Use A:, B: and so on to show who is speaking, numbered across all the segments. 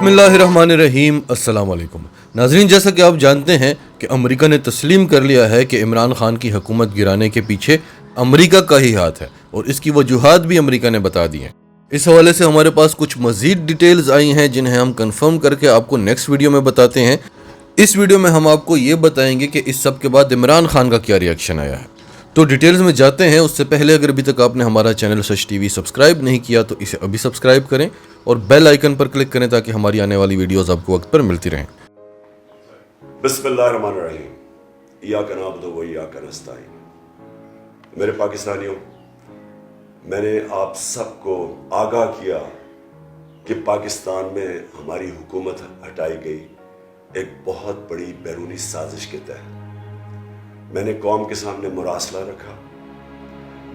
A: बिस्मिल्लाहिर्रहमानिर्रहीम। अस्सलाम वालेकुम नाजरीन, जैसा कि आप जानते हैं कि अमेरिका ने तस्लीम कर लिया है कि इमरान खान की हुकूमत गिराने के पीछे अमेरिका का ही हाथ है और इसकी वजूहात भी अमेरिका ने बता दी हैं। इस हवाले से हमारे पास कुछ मज़ीद डिटेल्स आई हैं जिन्हें हम कंफर्म करके आपको नेक्स्ट वीडियो में बताते हैं। इस वीडियो में हम आपको ये बताएंगे कि इस सब के बाद इमरान खान का क्या रिएक्शन आया है। तो डिटेल्स में जाते हैं। उससे पहले अगर अभी तक आपने हमारा चैनल सच टीवी सब्सक्राइब नहीं किया तो इसे अभी सब्सक्राइब करें और बेल आइकन पर क्लिक करें ताकि हमारी आने वाली वीडियोस आपको वक्त पर मिलती रहें।
B: बिस्मिल्लाहिर्रहमानिर्रहीम। इय्याका नअबुदु व इय्याका नस्तईन। मेरे पाकिस्तानियों, मैंने आप सबको आगाह किया कि पाकिस्तान में हमारी हुकूमत हटाई गई एक बहुत बड़ी बैरूनी साजिश के तहत। मैंने कौम के सामने मुरासला रखा।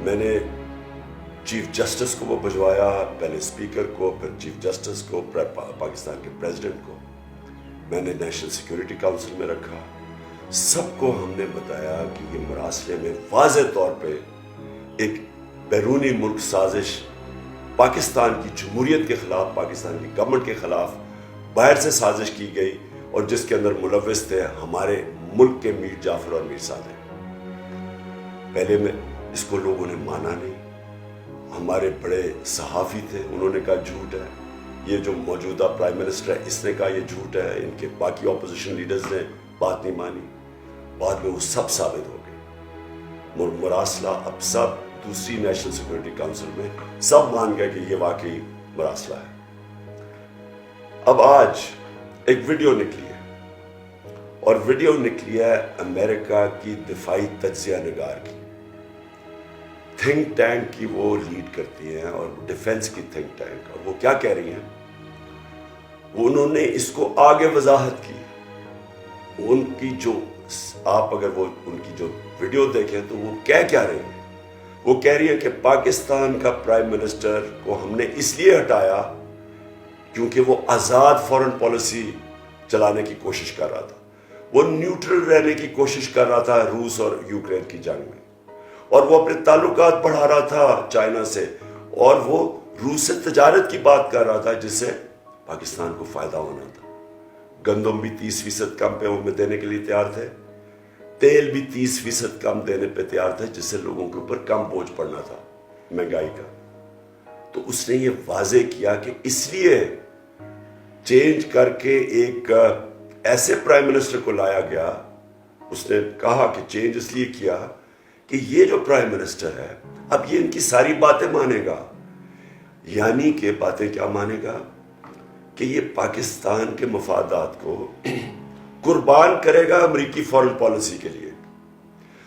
B: मैंने चीफ जस्टिस को वो भिजवाया, पहले स्पीकर को, फिर चीफ जस्टिस को, पाकिस्तान के प्रेसिडेंट को। मैंने नेशनल सिक्योरिटी काउंसिल में रखा। सबको हमने बताया कि ये मुरासले में वाज़ेह तौर पे एक बैरूनी मुल्क साजिश पाकिस्तान की जमहूरियत के खिलाफ, पाकिस्तान की गवर्नमेंट के खिलाफ बाहर से साजिश की गई और जिसके अंदर मुलव्विस थे हमारे मुल्क के मीर जाफर और मीर सादेक। पहले में इसको लोगों ने माना नहीं। हमारे बड़े सहाफ़ी थे, उन्होंने कहा झूठ है। ये जो मौजूदा प्राइम मिनिस्टर है इसने कहा ये झूठ है। इनके बाकी ऑपोजिशन लीडर्स ने बात नहीं मानी। बाद में वो सब साबित हो गए। मुरासला अब सब दूसरी नेशनल सिक्योरिटी काउंसिल में सब मान गए कि ये वाकई मुरासला है। अब आज एक वीडियो निकली है और वीडियो निकली है अमेरिका की दिफाई तज्जिया निगार की। थिंक टैंक की वो लीड करती हैं और डिफेंस की थिंक टैंक। और वो क्या कह रही हैं, उन्होंने इसको आगे वजाहत की। उनकी जो आप अगर वो उनकी जो वीडियो देखें तो वो क्या रही हैं। वो कह रही है कि पाकिस्तान का प्राइम मिनिस्टर को हमने इसलिए हटाया क्योंकि वो आज़ाद फॉरेन पॉलिसी चलाने की कोशिश कर रहा था। वो न्यूट्रल रहने की कोशिश कर रहा था रूस और यूक्रेन की जंग में, और वो अपने ताल्लुकात बढ़ा रहा था चाइना से, और वो रूस से तजारत की बात कर रहा था जिससे पाकिस्तान को फायदा होना था। गंदम भी 30% कम पे वो देने के लिए तैयार थे। तेल भी 30% कम देने पे तैयार थे जिससे लोगों के ऊपर कम बोझ पड़ना था महंगाई का। तो उसने ये वाजे किया कि इसलिए चेंज करके एक ऐसे प्राइम मिनिस्टर को लाया गया। उसने कहा कि चेंज इसलिए किया कि ये जो प्राइम मिनिस्टर है अब ये इनकी सारी बातें मानेगा। यानी कि बातें क्या मानेगा कि ये पाकिस्तान के मफादात को कुर्बान करेगा अमेरिकी फॉरेन पॉलिसी के लिए।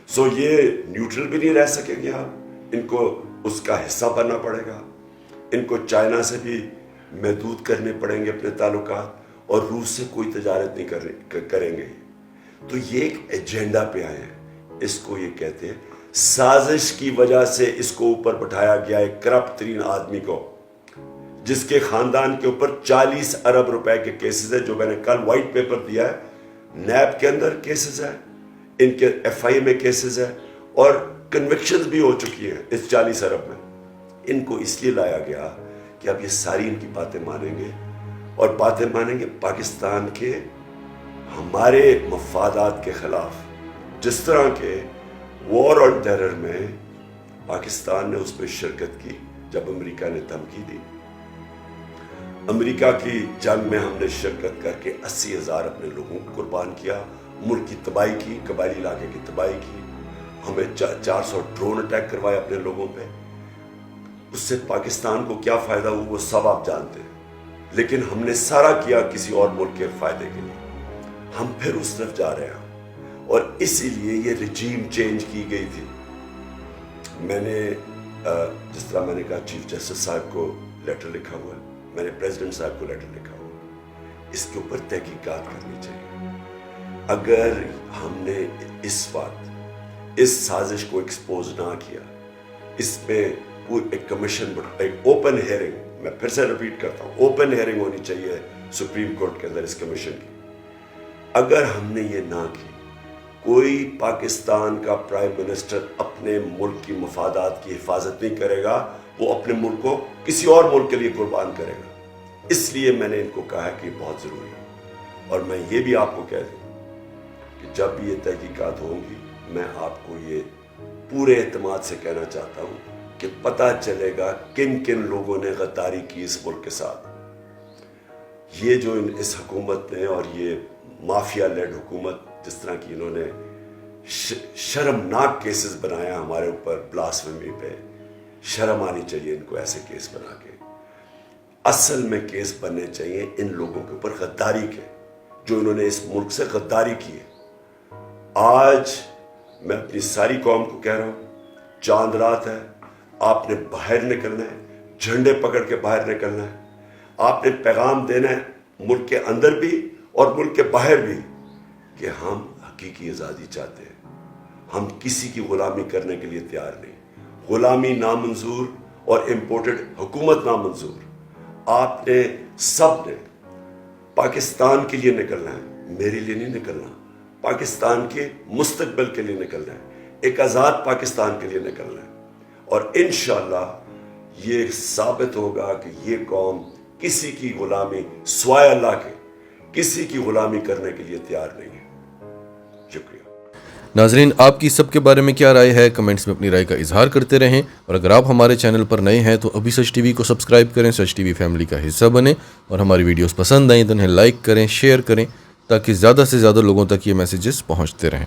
B: सो ये न्यूट्रल भी नहीं रह सकेंगे। आप इनको उसका हिस्सा बनना पड़ेगा। इनको चाइना से भी महदूद करने पड़ेंगे अपने ताल्लुकात, और रूस से कोई तजारत नहीं करेंगे। तो ये एक एजेंडा पे आए हैं। इसको ये कहते हैं साजिश की वजह से इसको ऊपर बैठाया गया एक करप्ट तरीन आदमी को, जिसके खानदान के ऊपर 40 अरब रुपए के केसेस है। जो मैंने कल व्हाइट पेपर दिया है, नैब के अंदर केसेस है, इनके एफआई में केसेस है और कन्विक्शंस भी हो चुकी हैं इस 40 अरब में। इनको इसलिए लाया गया कि अब ये सारी इनकी बातें मानेंगे, और बातें मानेंगे पाकिस्तान के हमारे मफादात के खिलाफ। जिस तरह के वॉर ऑन टेरर में पाकिस्तान ने उसमें शिरकत की जब अमेरिका ने धमकी दी। अमेरिका की जंग में हमने शिरकत करके 80,000 अपने लोगों को कुर्बान किया, मुल्क की तबाही की, कबायली इलाके की तबाही की। हमें 400 ड्रोन अटैक करवाए अपने लोगों पे। उससे पाकिस्तान को क्या फायदा हुआ वो सब आप जानते हैं, लेकिन हमने सारा किया किसी और मुल्क के फायदे के लिए। हम फिर उस तरफ जा रहे हैं और इसीलिए ये रिजीम चेंज की गई थी। मैंने जिस तरह मैंने कहा चीफ जस्टिस साहब को लेटर लिखा हुआ है, मैंने प्रेसिडेंट साहब को लेटर लिखा हुआ है। इसके ऊपर तहकीकात करनी चाहिए। अगर हमने इस वक्त इस साजिश को एक्सपोज ना किया, इसमें एक कमीशन, एक ओपन हेयरिंग, मैं फिर से रिपीट करता हूँ, ओपन हेयरिंग होनी चाहिए सुप्रीम कोर्ट के अंदर इस कमीशन की। अगर हमने ये ना की, कोई पाकिस्तान का प्राइम मिनिस्टर अपने मुल्क की मफादात की हिफाजत नहीं करेगा, वो अपने मुल्क को किसी और मुल्क के लिए कुर्बान करेगा। اس لیے میں نے ان کو کہا کہ یہ بہت ضروری ہے. اور میں یہ بھی آپ کو کہہ دوں کہ جب بھی یہ تحقیقات ہوں گی میں آپ کو یہ پورے اعتماد سے کہنا چاہتا ہوں کہ پتہ چلے گا کن کن لوگوں نے غداری کی اس ملک کے ساتھ. یہ جو اس حکومت نے اور یہ مافیا لیڈ حکومت جس طرح کی انہوں نے شرمناک کیسز بنایا ہمارے اوپر بلاسفیمی پہ، شرم آنی چاہیے ان کو ایسے کیس بنا کے. اصل میں کیس بننے چاہیے ان لوگوں کے اوپر غداری کے جو انہوں نے اس ملک سے غداری کی ہے. آج میں اپنی ساری قوم کو کہہ رہا ہوں، چاند رات ہے، آپ نے باہر نکلنا ہے، جھنڈے پکڑ کے باہر نکلنا ہے. آپ نے پیغام دینا ہے ملک کے اندر بھی اور ملک کے باہر بھی کہ ہم حقیقی آزادی چاہتے ہیں. ہم کسی کی غلامی کرنے کے لیے تیار نہیں. غلامی نامنظور اور امپورٹڈ حکومت نامنظور. آپ نے سب نے پاکستان کے لیے نکلنا ہے، میرے لیے نہیں نکلنا، پاکستان کے مستقبل کے لیے نکلنا ہے، ایک آزاد پاکستان کے لیے نکلنا ہے. اور انشاءاللہ یہ ثابت ہوگا کہ یہ قوم کسی کی غلامی سوائے اللہ کے کسی کی غلامی کرنے کے لیے تیار نہیں ہے. شکریہ.
A: ناظرین، آپ کی سب کے بارے میں کیا رائے ہے؟ کمنٹس میں اپنی رائے کا اظہار کرتے رہیں. اور اگر آپ ہمارے چینل پر نئے ہیں تو ابھی سچ ٹی وی کو سبسکرائب کریں، سچ ٹی وی فیملی کا حصہ بنیں، اور ہماری ویڈیوز پسند آئیں تو انہیں لائک کریں، شیئر کریں، تاکہ زیادہ سے زیادہ لوگوں تک یہ میسیجز پہنچتے رہیں.